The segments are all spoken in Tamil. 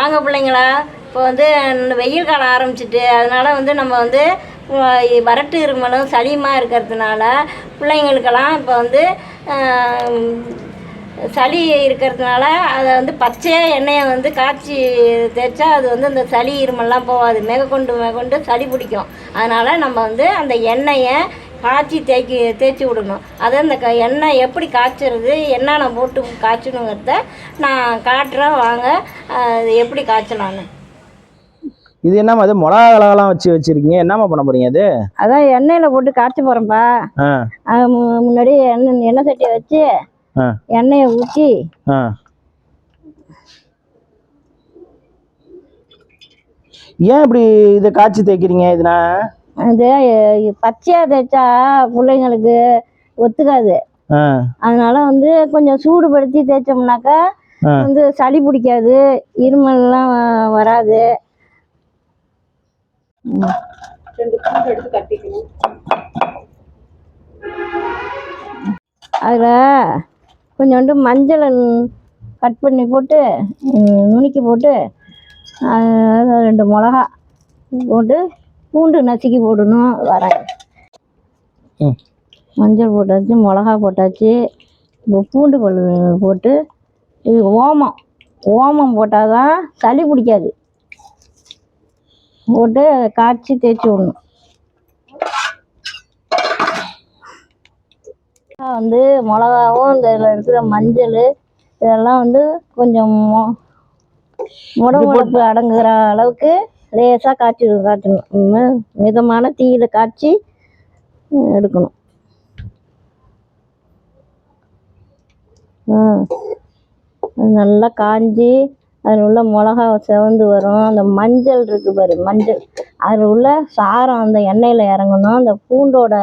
வாங்க பிள்ளைங்களா, இப்போ வந்து வெயில் காலம் ஆரம்பிச்சிட்டு, அதனால் வந்து நம்ம வந்து வறட்டு இருமலும் சளியுமா இருக்கிறதுனால பிள்ளைங்களுக்கெல்லாம் இப்போ வந்து சளி இருக்கிறதுனால அதை வந்து பச்சையாக எண்ணெயை வந்து காய்ச்சி தேய்ச்சா அது வந்து அந்த சளி இருமல்லாம் போகாது, மேற்கொண்டு சளி பிடிக்கும். அதனால் நம்ம வந்து அந்த எண்ணெயை காய்ச்சி தேய்ச்சி விடணும். அதை அந்த எண்ணெய் எப்படி காய்ச்சறது, என்னென்ன போட்டு காய்ச்சணுங்கிறத நான் காட்டுறேன் வாங்க, அது எப்படி காய்ச்சலான்னு. இது என்னம்மா அது மிளகா கலகலாம் வச்சிருக்கீங்க, என்னம்மா பண்ண போறீங்க? அது அதான் எண்ணெயில் போட்டு காய்ச்ச போகிறேன்ப்பா. முன்னாடி எண்ணெய் சட்டியை வச்சு எண்ணெயை ஊற்றி ஏன் இப்படி இதை காய்ச்சி தேய்க்கிறீங்க? இதுனா அது பச்சையாக தேய்ச்சா பிள்ளைங்களுக்கு ஒத்துக்காது. அதனால வந்து கொஞ்சம் சூடுபடுத்தி தேய்ச்சோம்னாக்கா வந்து சளி பிடிக்காது, இருமல்லாம் வராது. அதில் கொஞ்சோண்டு மஞ்சள் கட் பண்ணி போட்டு நுணுக்கி போட்டு 2 மிளகா போட்டு பூண்டு நசுக்கி போடணும். வரேன். மஞ்சள் போட்டாச்சு, மிளகா போட்டாச்சு, இப்போ பூண்டு பல் போட்டு இது ஓமம் போட்டால் தான் சளி பிடிக்காது. போட்டு காய்ச்சி தேய்ச்சி விடணும். வந்து மிளகாவும் இந்த இதில் இருக்கிற மஞ்சள் இதெல்லாம் வந்து கொஞ்சம் முடமுடப்பு அடங்குகிற அளவுக்கு லேசாக காய்ச்சணும். மிதமான தீயில காய்ச்சி எடுக்கணும். நல்லா காஞ்சி அதில் உள்ள மிளகா செவந்து வரும். அந்த மஞ்சள் இருக்குது பாரு, மஞ்சள் அதில் உள்ள சாரம் அந்த எண்ணெயில் இறங்கணும். அந்த பூண்டோட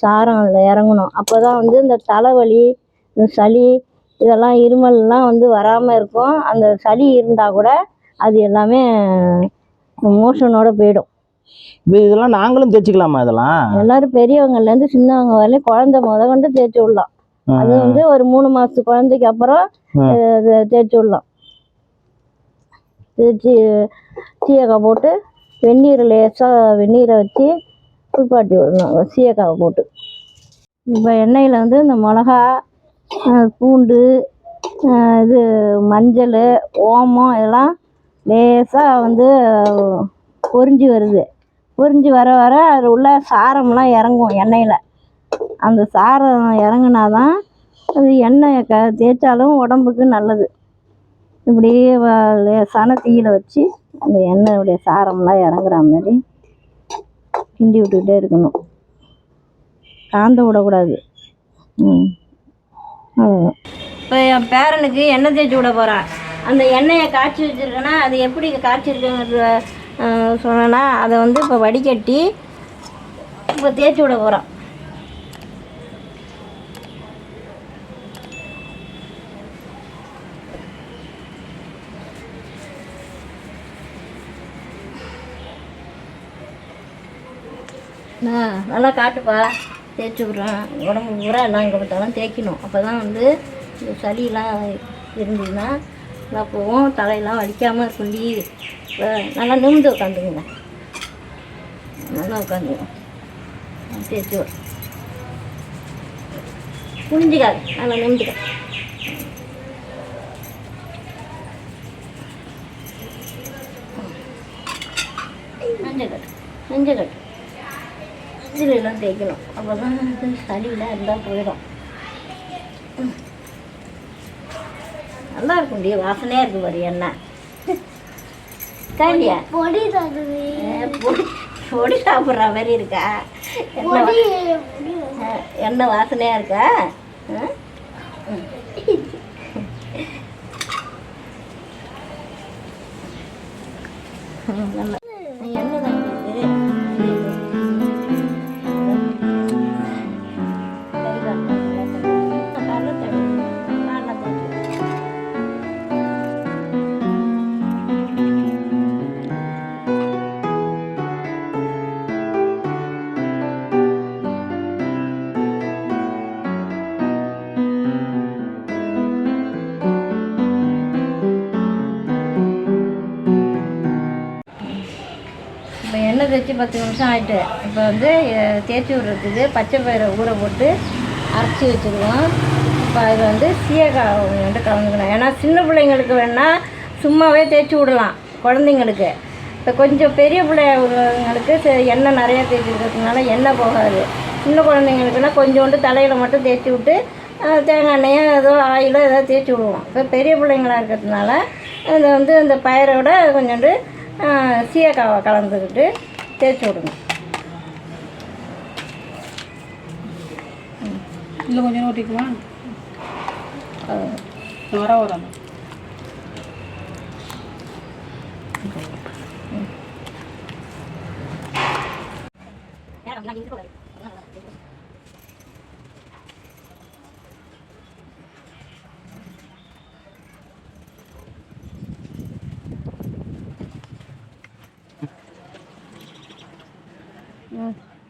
சாரம் அதில் இறங்கணும். அப்போ தான் வந்து இந்த தலைவலி, இந்த சளி, இதெல்லாம் இருமல்லாம் வந்து வராமல் இருக்கும். அந்த சளி இருந்தால் கூட அது எல்லாமே மோஷனோட போயிடும். இதெல்லாம் நாங்களும் தேய்ச்சிக்கலாமா? இதெல்லாம் எல்லாரும் பெரியவங்கலேருந்து சின்னவங்க வரையிலும் குழந்தை கொண்டு தேய்ச்சி விடலாம். அது வந்து ஒரு 3 மாதத்து குழந்தைக்கு அப்புறம் தேய்ச்சி விடலாம். தேய்ச்சி சீயக்காய் போட்டு வெந்நீரை வச்சு குளிப்பாட்டி விடணும். சீயக்காவை போட்டு இப்போ எண்ணெயில் வந்து இந்த மிளகா, பூண்டு, இது மஞ்சள், ஓமம் இதெல்லாம் லேசாக வந்து பொரிஞ்சு வருது. பொரிஞ்சு வர அதில் உள்ள சாரம்லாம் இறங்கும் எண்ணெயில். அந்த சாரம் இறங்குனாதான் அது எண்ணெயை தேய்ச்சாலும் உடம்புக்கு நல்லது. இப்படியே லேசான தீயில வச்சு அந்த எண்ணெயுடைய சாரம்லாம் இறங்குற மாதிரி கிண்டி விட்டுக்கிட்டே இருக்கணும். காந்த விடக்கூடாது. இப்போ என் பேரனுக்கு எண்ணெய் தேய்ச்சி விட போகிறான். அந்த எண்ணெயை காய்ச்சி வச்சுருக்கேன்னா அது எப்படி காய்ச்சிருக்குங்கிறத சொன்னேன்னா அதை வந்து இப்போ வடிகட்டி இப்போ தேய்ச்சி விட போகிறான். நல்லா காட்டுப்பா, தேய்ச்சி விட்றேன். உடம்பு பூரா எல்லாம் இங்கே பார்த்தாலும் தேய்க்கணும். அப்போ தான் வந்து இந்த சளியெலாம் இருந்ததுன்னா நல்லா போகும். தலையெல்லாம் வலிக்காமல் சொல்லி நல்லா நிமிந்து உட்காந்துக்குங்க. நல்லா உட்காந்துங்க. தேய்ச்சி விட குனிஞ்சிக்காது, நல்லா நிமிந்துக்க. நெஞ்சக்கட்டு இதிலெல்லாம் தேய்க்கணும். அப்போ தான் சளியெலாம் இருந்தால் போயிடும். நல்லா இருக்கும். வாசனையாக இருக்கு பாரு எண்ணெய். காண்டியா பொடி சாப்பிட்ற மாதிரி இருக்கா? எண்ணெய் வாசனையாக இருக்கா? நல்லா எண்ணெய் தான் வச்சு 10 நிமிஷம் ஆகிட்டு இப்போ வந்து தேய்ச்சி விட்றதுக்கு பச்சை பயிரை ஊற போட்டு அரைச்சி வச்சுருவோம். இப்போ அதில் வந்து சீயக்காய் வந்து கலந்துக்கணும். ஏன்னா சின்ன பிள்ளைங்களுக்கு வேணால் சும்மாவே தேய்ச்சி விடலாம் குழந்தைங்களுக்கு. இப்போ கொஞ்சம் பெரிய பிள்ளைங்களுக்கு எண்ணெய் நிறையா தேய்ச்சிருக்கிறதுனால எண்ணெய் போகாது. சின்ன குழந்தைங்களுக்குன்னா கொஞ்சோண்டு தலையில் மட்டும் தேய்ச்சி விட்டு தேங்காய் எண்ணெயோ ஏதோ ஆயிலோ ஏதோ தேய்ச்சி விடுவோம். இப்போ பெரிய பிள்ளைங்களாக இருக்கிறதுனால அதை வந்து அந்த பயிரோட கொஞ்சோண்டு சீயக்காவை கலந்துக்கிட்டு தேய்ச்சி விடுங்க. இல்லை கொஞ்சம் ஓட்டிக்குமா வர வராது.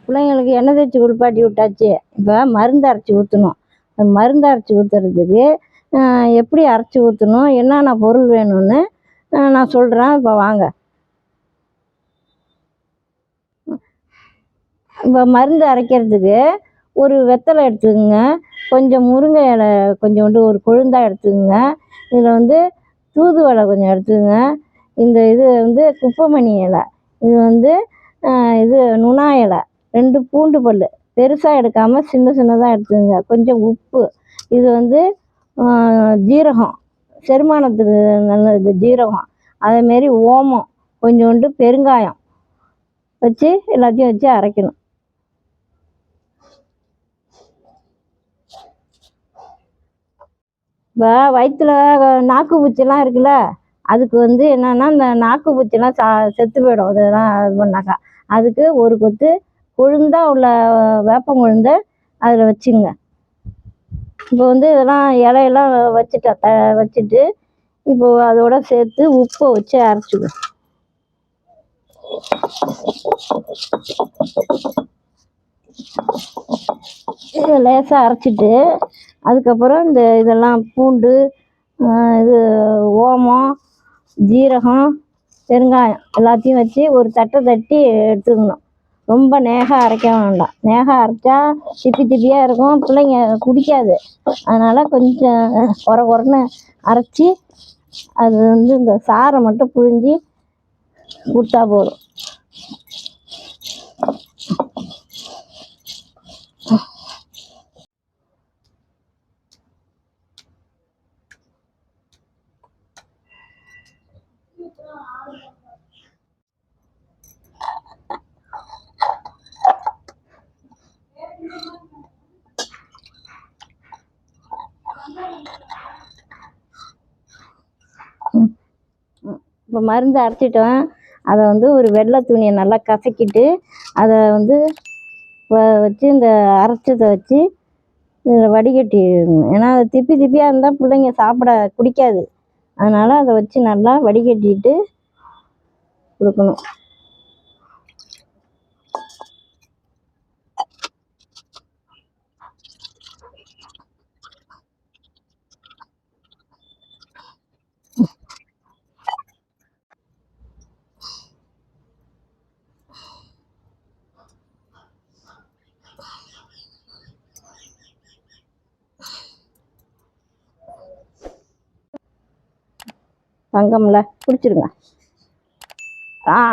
பிள்ளைங்களுக்கு எண்ணெய் தேய்ச்சி குளிப்பாட்டி விட்டாச்சு. இப்போ மருந்து அரைச்சி ஊற்றணும். அந்த மருந்து அரைச்சி ஊற்றுறதுக்கு எப்படி அரைச்சி ஊற்றணும், என்னென்ன பொருள் வேணும்னு நான் சொல்கிறேன். இப்போ வாங்க. இப்போ மருந்து அரைக்கிறதுக்கு ஒரு வெத்தலை எடுத்துக்கோங்க, கொஞ்சம் முருங்கை இலை கொஞ்சோண்டு ஒரு கொழுந்தா எடுத்துக்கோங்க. இதில் வந்து தூதுவளை கொஞ்சம் எடுத்துக்கோங்க. இந்த இது வந்து குப்பைமணி இலை, இது வந்து இது நுணா இலை, 2 பூண்டு பல் பெருசாக எடுக்காமல் சின்ன சின்னதாக எடுத்துக்கோங்க. கொஞ்சம் உப்பு, இது வந்து ஜீரகம், செரிமானத்துக்கு நல்லது ஜீரகம். அதேமாரி ஓமம், கொஞ்சோண்டு பெருங்காயம் வச்சு எல்லாத்தையும் வச்சு அரைக்கணும். இப்போ வயிற்றுல நாக்கு பூச்சிலாம் இருக்குல்ல, அதுக்கு வந்து என்னென்னா இந்த நாக்கு பூச்சிலாம் செத்து போயிடும். இதெல்லாம் இது பண்ணாக்கா அதுக்கு ஒரு கொத்து கொழுந்தா உள்ள வேப்பம் கொழுந்த அதில் வச்சுங்க. இப்போ வந்து இதெல்லாம் இலையெல்லாம் வச்சுட்டு இப்போ அதோட சேர்த்து உப்பை வச்சு அரைச்சிடும். இதை லேசாக அரைச்சிட்டு அதுக்கப்புறம் இந்த இதெல்லாம் பூண்டு, இது ஓமம், ஜீரகம், பெருங்காயம் எல்லாத்தையும் வச்சு ஒரு தட்டை தட்டி எடுத்துக்கணும். ரொம்ப நேகா அரைக்க வேண்டாம். நேகா அரைச்சா திப்பி திப்பியாக இருக்கும், பிள்ளைங்க குடிக்காது. அதனால் கொஞ்சம் குறன்னு அரைச்சி அது வந்து இந்த சாறை மட்டும் புழிஞ்சி கொடுத்தா போதும். இப்போ மருந்து அரைச்சிட்டோம். அதை வந்து ஒரு வெள்ளை துணியை நல்லா கசக்கிட்டு அதை வந்து வச்சு இந்த அரைச்சதை வச்சு இதில் வடிகட்டிடணும். ஏன்னா அது திப்பி திப்பியாக இருந்தால் பிள்ளைங்க சாப்பிட குடிக்காது. அதனால் அதை வச்சு நல்லா வடிகட்டிட்டு கொடுக்கணும். தங்கம்ல குடிச்சிருங்க.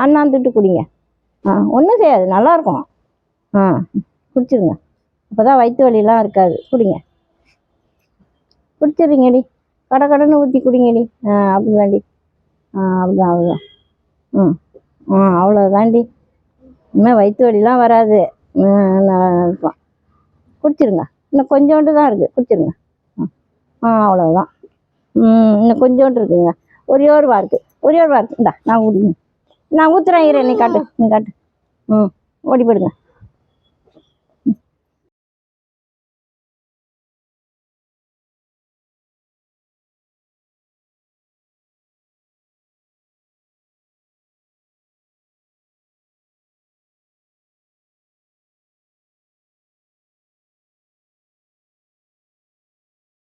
அண்ணாந்துட்டு குடிங்க. ஒன்றும் செய்யாது, நல்லாயிருக்கும். குடிச்சிருங்க. அப்போ தான் வயிற்று வலிலாம் இருக்காது. குடிங்க, குடிச்சிடுறீங்கடி. கடன்னு ஊற்றி குடிங்கடி. அப்படிதாண்டி. அப்படிதான். அவ்வளோதாண்டி. இனிமேல் வயிற்று வலிலாம் வராது. நல்லா இருக்கும். குடிச்சிருங்க. இன்னும் கொஞ்சோண்டு தான் இருக்குது, குடிச்சிருங்க. அவ்வளோதான். இன்னும் கொஞ்சோண்டு இருக்குங்க. ஒரே ஒரு வா இருக்குது. இந்தா நான் ஊற்றுறேன். இரு, நீ காட்டு. ஓடி போயிடுங்க.